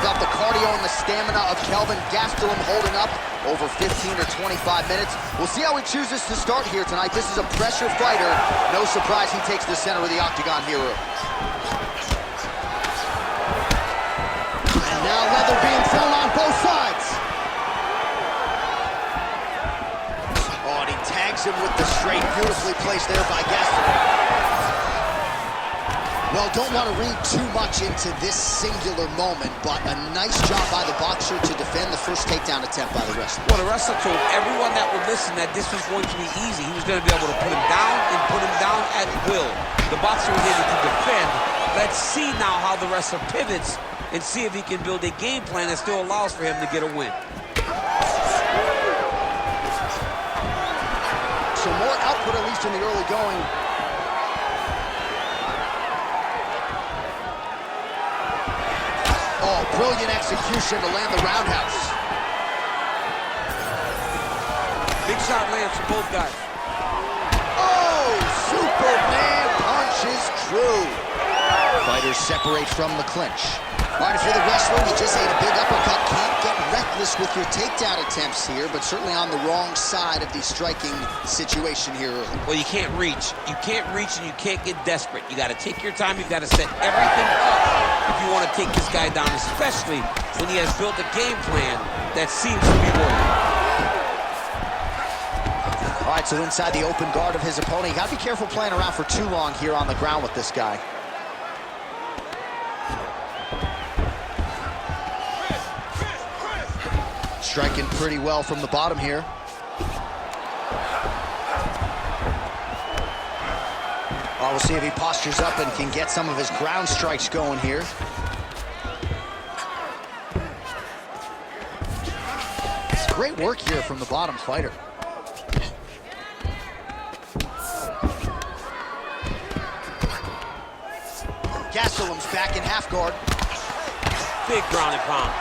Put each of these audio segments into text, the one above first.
about the cardio and the stamina of Kelvin Gastelum holding up over 15 or 25 minutes. We'll see how he chooses to start here tonight. This is a pressure fighter. No surprise he takes the center of the octagon here. And now leather being thrown on both sides. Oh, and he tags him with the straight. Beautifully placed there by Gastelum. Well, don't want to read too much into this singular moment, but a nice job by the boxer to defend the first takedown attempt by the wrestler. Well, the wrestler told everyone that would listen that this was going to be easy. He was going to be able to put him down and put him down at will. The boxer was able to defend. Let's see now how the wrestler pivots and see if he can build a game plan that still allows for him to get a win. So more output, at least in the early going. Oh, brilliant execution to land the roundhouse. Big shot lands for both guys. Oh, Superman punch is true. Fighters separate from the clinch. All right, if you're the wrestler, you just ate a big uppercut. Can't get reckless with your takedown attempts here, but certainly on the wrong side of the striking situation here early. Well, you can't reach. You can't reach and you can't get desperate. You got to take your time. You've got to set everything up if you want to take this guy down, especially when he has built a game plan that seems to be working. All right, so inside the open guard of his opponent, you got to be careful playing around for too long here on the ground with this guy. Striking pretty well from the bottom here. Oh, we'll see if he postures up and can get some of his ground strikes going here. It's great work here from the bottom fighter. Gastelum's back in half guard. Big ground and pound.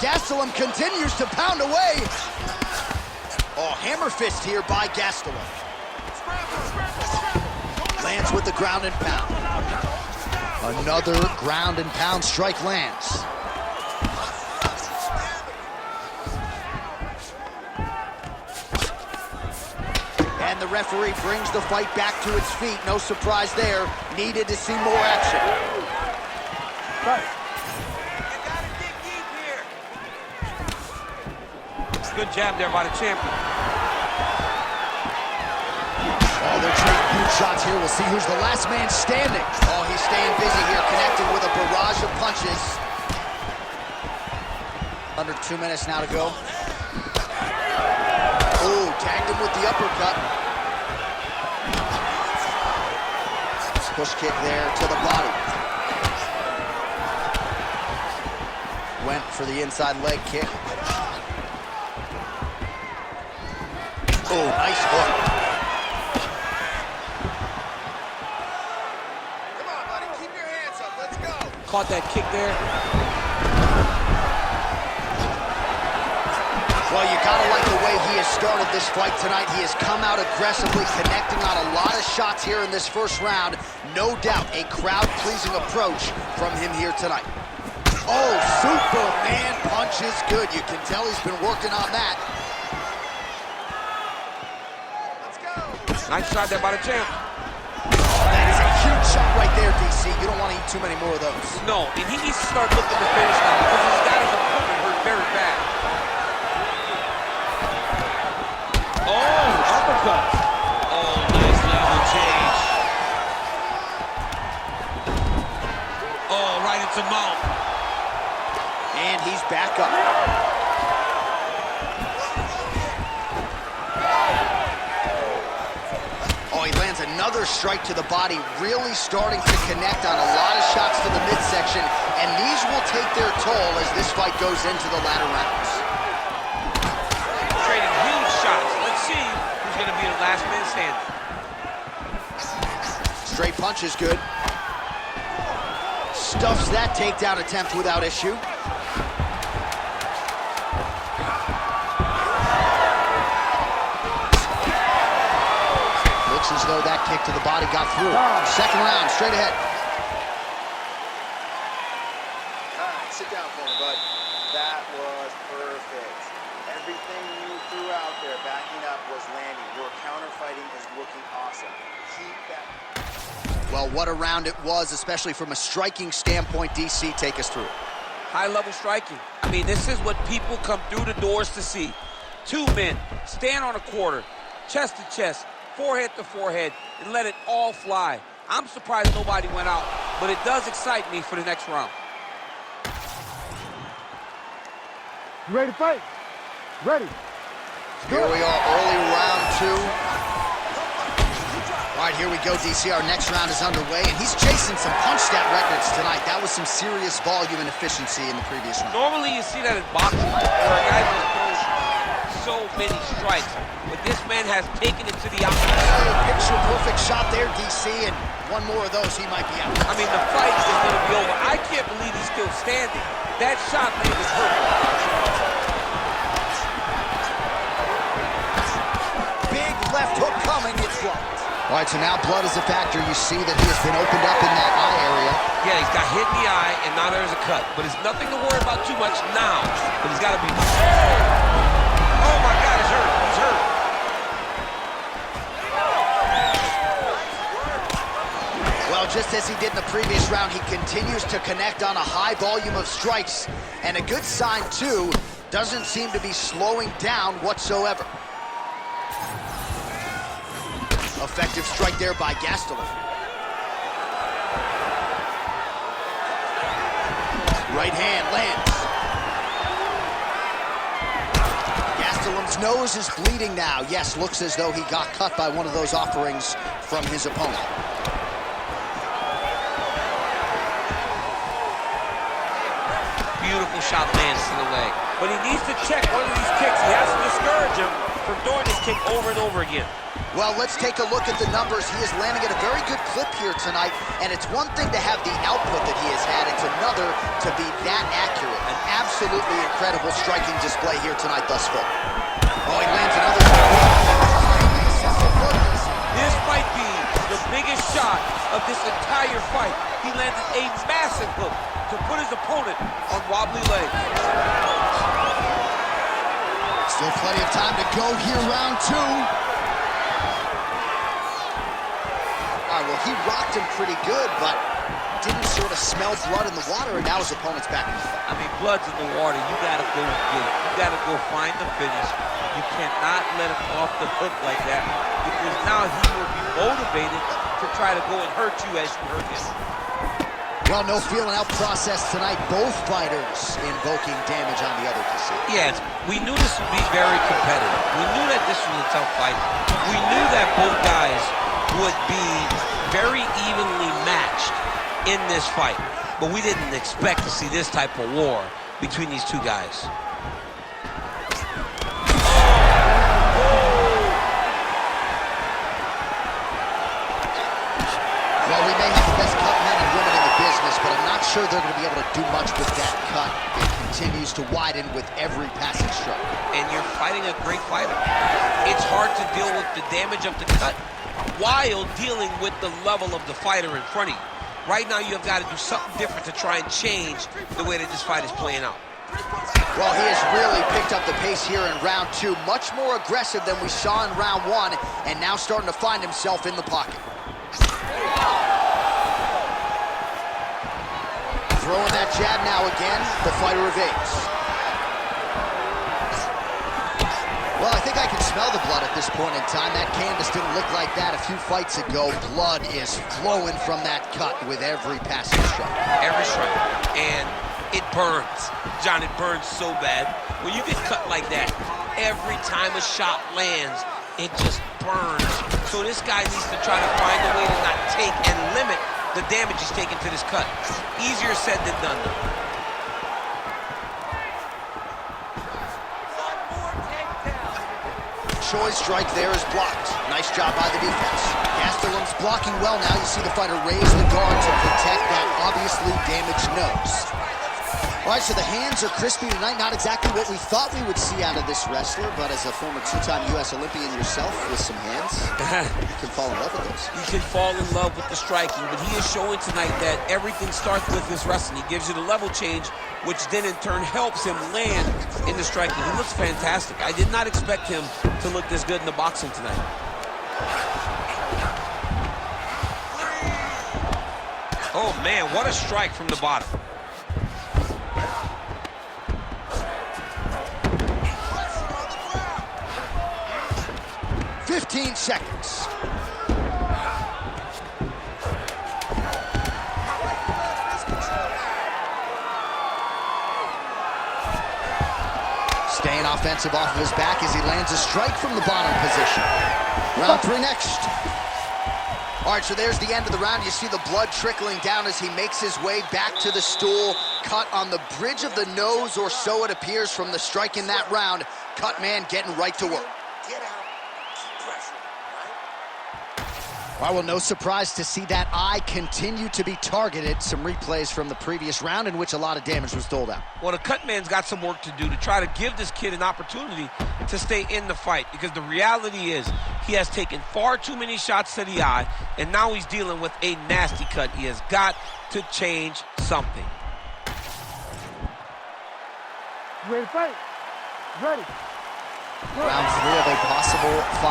Gastelum continues to pound away. Oh, hammer fist here by Gastelum. Lands with the ground and pound. Another ground and pound strike lands. And the referee brings the fight back to its feet. No surprise there. Needed to see more action. Right. Good jab there by the champion. Oh, they're trading huge shots here. We'll see who's the last man standing. Oh, he's staying busy here, connecting with a barrage of punches. Under 2 minutes now to go. Oh, tagged him with the uppercut. Push kick there to the body. Went for the inside leg kick. Oh, nice hook. Come on, buddy, keep your hands up, let's go. Caught that kick there. Well, you gotta like the way he has started this fight tonight. He has come out aggressively, connecting on a lot of shots here in this first round. No doubt a crowd-pleasing approach from him here tonight. Oh, Superman punch is good. You can tell he's been working on that. Nice shot there by the champ. That is a huge shot right there, DC. You don't want to eat too many more of those. No, and he needs to start looking to finish now because he's got his opponent hurt very bad. Oh, uppercut. Oh, nice level change. Oh, right into mouth. And he's back up. Another strike to the body, really starting to connect on a lot of shots to the midsection, and these will take their toll as this fight goes into the latter rounds. Trading huge shots. Let's see who's going to be the last man standing. Straight punch is good. Stuffs that takedown attempt without issue. as though that kick to the body got through. Second round, straight ahead. All right, sit down for me, bud. That was perfect. Everything you threw out there backing up was landing. Your counter fighting is looking awesome. Keep that. Well, what a round it was, especially from a striking standpoint. DC, take us through. High-level striking. I mean, this is what people come through the doors to see. Two men stand on a quarter, chest to chest, forehead to forehead, and let it all fly. I'm surprised nobody went out, but it does excite me for the next round. You ready to fight? Ready. Here we are, early round two. All right, here we go, DC. Our next round is underway, and he's chasing some punch stat records tonight. That was some serious volume and efficiency in the previous round. Normally you see that in boxing, where a guy just throws so many strikes, but this man has taken it to the outside. Picture perfect shot there, DC, and one more of those, he might be out. I mean, the fight is going to be over. I can't believe he's still standing. That shot made was perfect. Big left hook coming, it's blocked. All right, so now blood is a factor. You see that he has been opened up in that eye area. Yeah, he's got hit in the eye, and now there's a cut. But it's nothing to worry about too much now. But he's got to be... Oh, my God, he's hurt. He's hurt. Well, just as he did in the previous round, he continues to connect on a high volume of strikes. And a good sign, too, doesn't seem to be slowing down whatsoever. Effective strike there by Gastelum. Right hand lands. Gastelum's nose is bleeding now. Yes, looks as though he got cut by one of those offerings from his opponent. Beautiful shot lands to the leg. But he needs to check one of these kicks. He has to discourage him from doing this kick over and over again. Well, let's take a look at the numbers. He is landing at a very good clip here tonight, and it's one thing to have the output that he has had. It's another to be that accurate. An absolutely incredible striking display here tonight thus far. Oh, he lands another shot. This might be the biggest shot of this entire fight. He landed a massive hook to put his opponent on wobbly legs. Still plenty of time to go here, round two. All right, well, he rocked him pretty good, but didn't sort of smell blood in the water, and now his opponent's back in the fight. I mean, blood's in the water. You gotta go get it. You gotta go find the finish. You cannot let him off the hook like that, because now he will be motivated to try to go and hurt you as you hurt him. Well, no feeling out process tonight. Both fighters invoking damage on the other to see. Yes, we knew this would be very competitive. We knew that this was a tough fight. We knew that both guys would be very evenly matched in this fight. But we didn't expect to see this type of war between these two guys. Well, we may have the best cut men and women in the business, but I'm not sure they're going to be able to do much with that cut. It continues to widen with every passing stroke. And you're fighting a great fighter. It's hard to deal with the damage of the cut while dealing with the level of the fighter in front of you. Right now, you have got to do something different to try and change the way that this fight is playing out. Well, he has really picked up the pace here in round two. Much more aggressive than we saw in round one, and now starting to find himself in the pocket. Throwing that jab now again, the fighter evades. Well, I think I can smell the blood at this point in time. That canvas didn't look like that a few fights ago. Blood is flowing from that cut with every passing strike. Every strike. And it burns. John, it burns so bad. When you get cut like that, every time a shot lands, it just burns. So this guy needs to try to find a way to not take and limit the damage he's taking to this cut. Easier said than done, though. Choi's strike there is blocked. Nice job by the defense. Gastelum's blocking well now. You see the fighter raise the guard to protect that obviously damaged nose. All right, so the hands are crispy tonight. Not exactly what we thought we would see out of this wrestler, but as a former two-time U.S. Olympian yourself with some hands, you can fall in love with those. You can fall in love with the striking, but he is showing tonight that everything starts with his wrestling. He gives you the level change, which then in turn helps him land in the striking. He looks fantastic. I did not expect him to look this good in the boxing tonight. Oh man, what a strike from the bottom. 15 seconds. Staying offensive off of his back as he lands a strike from the bottom position. Round 3 next. All right, so there's the end of the round. You see the blood trickling down as he makes his way back to the stool. Cut on the bridge of the nose, or so it appears from the strike in that round. Cut man getting right to work. Get out. Keep pressure, right? Well, no surprise to see that eye continue to be targeted. Some replays from the previous round in which a lot of damage was doled out. Well, the cut man's got some work to do to try to give this kid an opportunity to stay in the fight, because the reality is he has taken far too many shots to the eye, and now he's dealing with a nasty cut. He has got to change something. You ready to fight? Ready. Round 3 of a possible 5.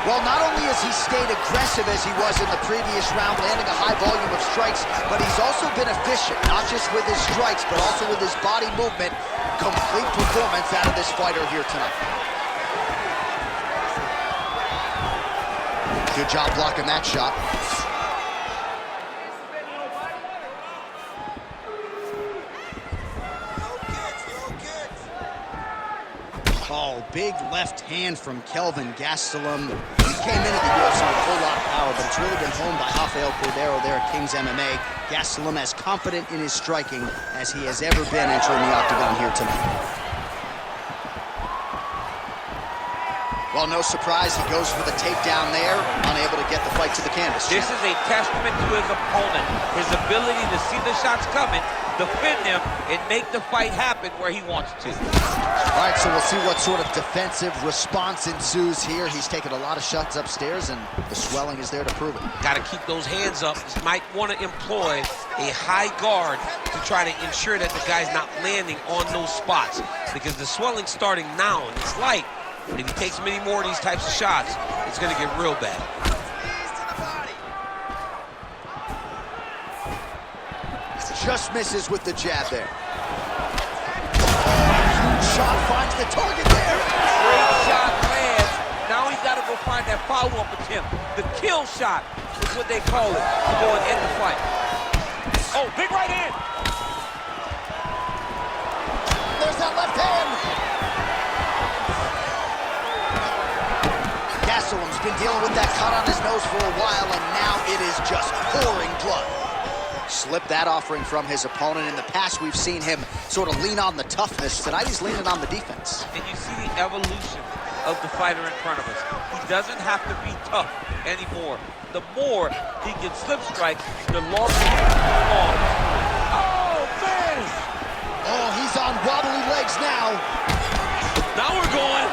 Well, not only has he stayed aggressive as he was in the previous round, landing a high volume of strikes, but he's also been efficient, not just with his strikes, but also with his body movement. Complete performance out of this fighter here tonight. Good job blocking that shot. Oh, big left hand from Kelvin Gastelum. He came into the UFC with a whole lot of power, but it's really been honed by Rafael Cordero there at King's MMA. Gastelum as confident in his striking as he has ever been entering the octagon here tonight. Well, no surprise, he goes for the takedown there, unable to get the fight to the canvas. This is a testament to his opponent, his ability to see the shots coming, defend them, and make the fight happen where he wants to. All right, so we'll see what sort of defensive response ensues here. He's taken a lot of shots upstairs, and the swelling is there to prove it. Got to keep those hands up. He might want to employ a high guard to try to ensure that the guy's not landing on those spots, because the swelling's starting now, and it's light. And if he takes many more of these types of shots, it's going to get real bad. Just misses with the jab there. Huge shot finds the target there. Great shot lands. Now he's got to go find that follow-up attempt. The kill shot is what they call it to go and end the fight. Oh, big right hand. There's that left hand. Gastelum's been dealing with that cut on his nose for a while, and now it is just pouring blood. Slipped that offering from his opponent. In the past, we've seen him sort of lean on the toughness. Tonight, he's leaning on the defense. And you see the evolution of the fighter in front of us. He doesn't have to be tough anymore. The more he can slip strike, the longer he can hold on. Oh, man! Oh, he's on wobbly legs now. Now we're going.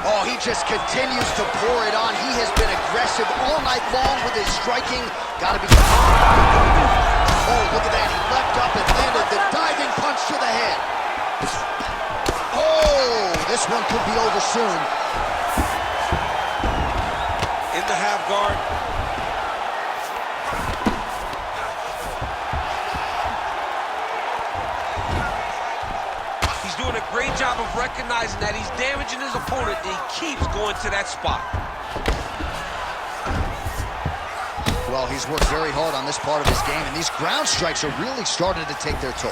Oh, he just continues to pour it on. He has been aggressive all night long with his striking. Gotta be... Oh, look at that. He leapt up and landed the diving punch to the head. Oh, this one could be over soon. In the half guard. Doing a great job of recognizing that he's damaging his opponent, and he keeps going to that spot. Well, he's worked very hard on this part of his game, and these ground strikes are really starting to take their toll.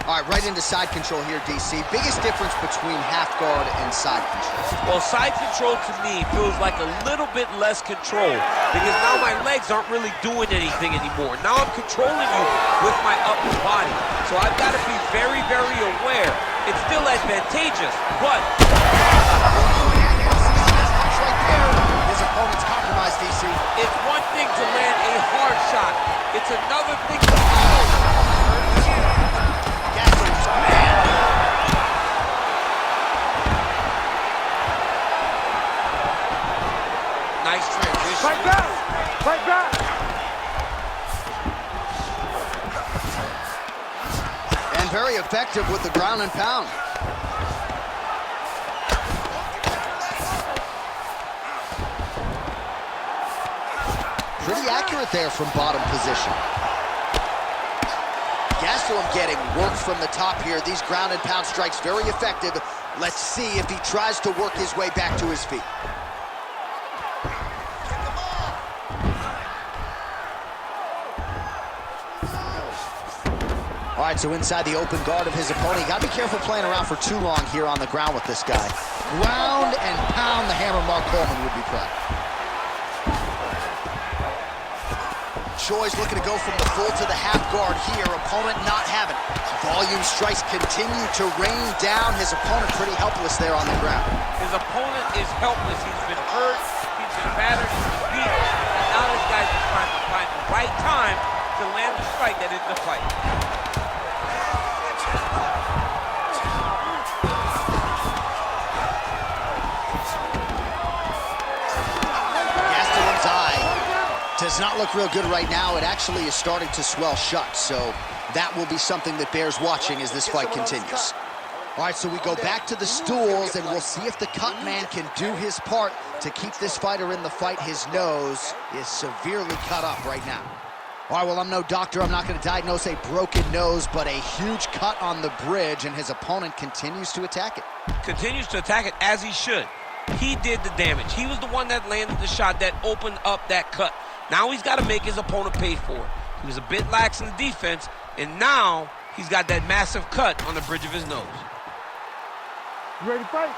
All right, right into side control here, DC. Biggest difference between half guard and side control? Well, side control to me feels like a little bit less control, because now my legs aren't really doing anything anymore. Now I'm controlling you with my upper body. So I've got to be very, very aware it's still advantageous, but... Right there. His opponent's compromised, DC. It's one thing to land a hard shot. It's another thing to... Gastelum's man. Nice transition. Fight back! Fight back! And very effective with the ground and pound. Pretty accurate there from bottom position. Gastelum getting work from the top here. These ground and pound strikes very effective. Let's see if he tries to work his way back to his feet. All right, so inside the open guard of his opponent. You gotta be careful playing around for too long here on the ground with this guy. Ground and pound, the hammer Mark Coleman would be proud. Choi's looking to go from the full to the half guard here. Opponent not having it. Volume strikes continue to rain down. His opponent pretty helpless there on the ground. His opponent is helpless. He's been hurt, he's been battered, he's been beat, and now this guy's just trying to find the right time to land the strike that ends the fight. Gastelum's eye does not look real good right now. It actually is starting to swell shut, so that will be something that bears watching as this fight continues. All right, so we go back to the stools, and we'll see if the cut man can do his part to keep this fighter in the fight. His nose is severely cut up right now. All right, well, I'm no doctor. I'm not going to diagnose a broken nose, but a huge cut on the bridge, and his opponent continues to attack it. Continues to attack it as he should. He did the damage. He was the one that landed the shot that opened up that cut. Now he's got to make his opponent pay for it. He was a bit lax in the defense, and now he's got that massive cut on the bridge of his nose. You ready to fight?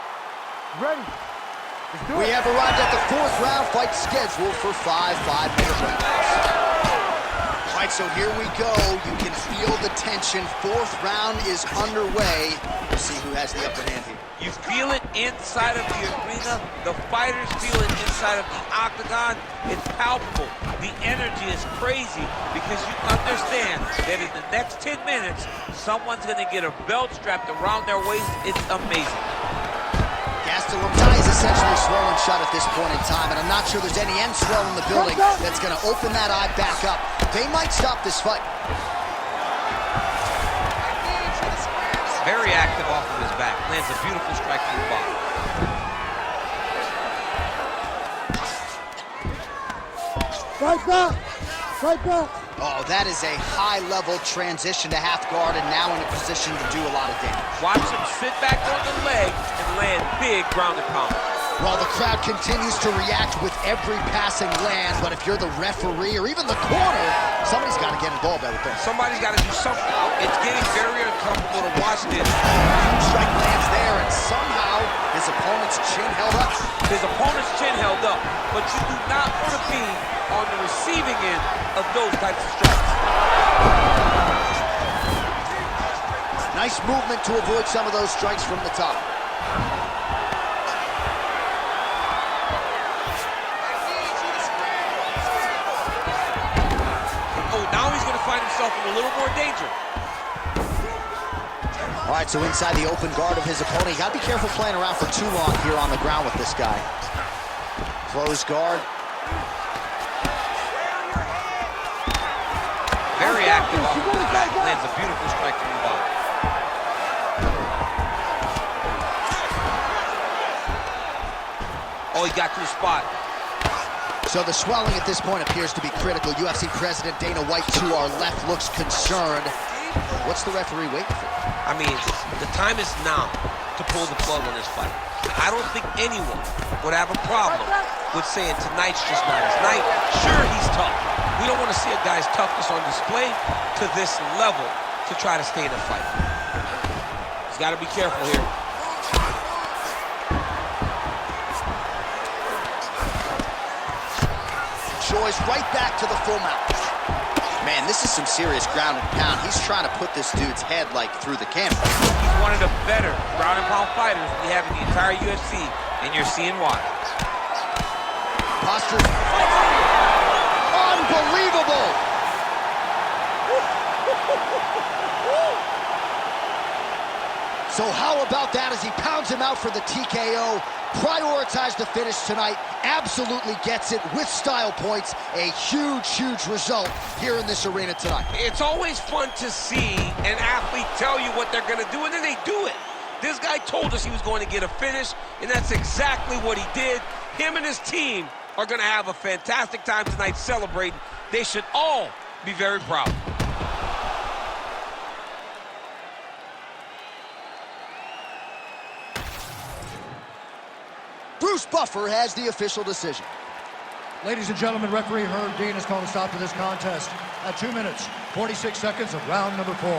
Ready. Let's do it. We have arrived at the fourth round fight scheduled for 5 5-minute rounds. All right, so here we go. You can feel the tension. Fourth round is underway. We'll see who has the upper hand here. You feel it inside of the arena. The fighters feel it inside of the octagon. It's palpable. The energy is crazy because you understand that in the next 10 minutes, someone's going to get a belt strapped around their waist. It's amazing. Gastelum's eye is essentially swollen shut at this point in time, and I'm not sure there's any end swell in the building that's going to open that eye back up. They might stop this fight. Very active off of his back. Lands a beautiful strike to the bottom. Fight back! Fight back! Oh, that is a high-level transition to half guard, and now in a position to do a lot of damage. Watch him sit back on the leg and land big ground and pound. While the crowd continues to react with every passing land, but if you're the referee or even the corner, somebody's got to get involved, I would think. Somebody's got to do something. It's getting very uncomfortable to watch this. Huge strike lands there, and somehow his opponent's chin held up. His opponent's chin held up, but you do not want to be on the receiving end of those types of strikes. Nice movement to avoid some of those strikes from the top. Oh, now he's going to find himself in a little more danger. All right, so inside the open guard of his opponent, you got to be careful playing around for too long here on the ground with this guy. Closed guard. Very active off of his back. Lands a beautiful strike from the bottom. Oh, he got to the spot. So the swelling at this point appears to be critical. UFC President Dana White to our left looks concerned. What's the referee waiting for? I mean, the time is now to pull the plug on this fight. I don't think anyone would have a problem with saying tonight's just not his night. Sure, he's tough. We don't want to see a guy's toughness on display to this level to try to stay in the fight. He's got to be careful here. Choi's right back to the full mount. Man, this is some serious ground and pound. He's trying to put this dude's head, like, through the camera. He's one of the better ground and pound fighters we have in the entire UFC, and you're seeing why. Posture. Unbelievable! So how about that as he pounds him out for the TKO? Prioritized the finish tonight, absolutely gets it with style points. A huge, huge result here in this arena tonight. It's always fun to see an athlete tell you what they're going to do, and then they do it. This guy told us he was going to get a finish, and that's exactly what he did. Him and his team are going to have a fantastic time tonight celebrating. They should all be very proud. Bruce Buffer has the official decision. Ladies and gentlemen, referee Herb Dean has called a stop to this contest at 2 minutes, 46 seconds of round number 4.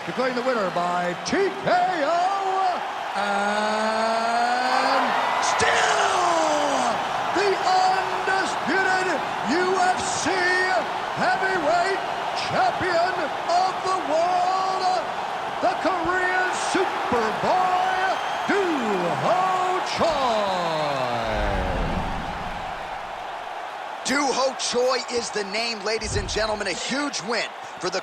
Declaring the winner by TKO and still the undisputed UFC heavyweight champion of the world, the Korean Superboy, Doo-Ho Choi. Doo-Ho Choi is the name, ladies and gentlemen. A huge win for the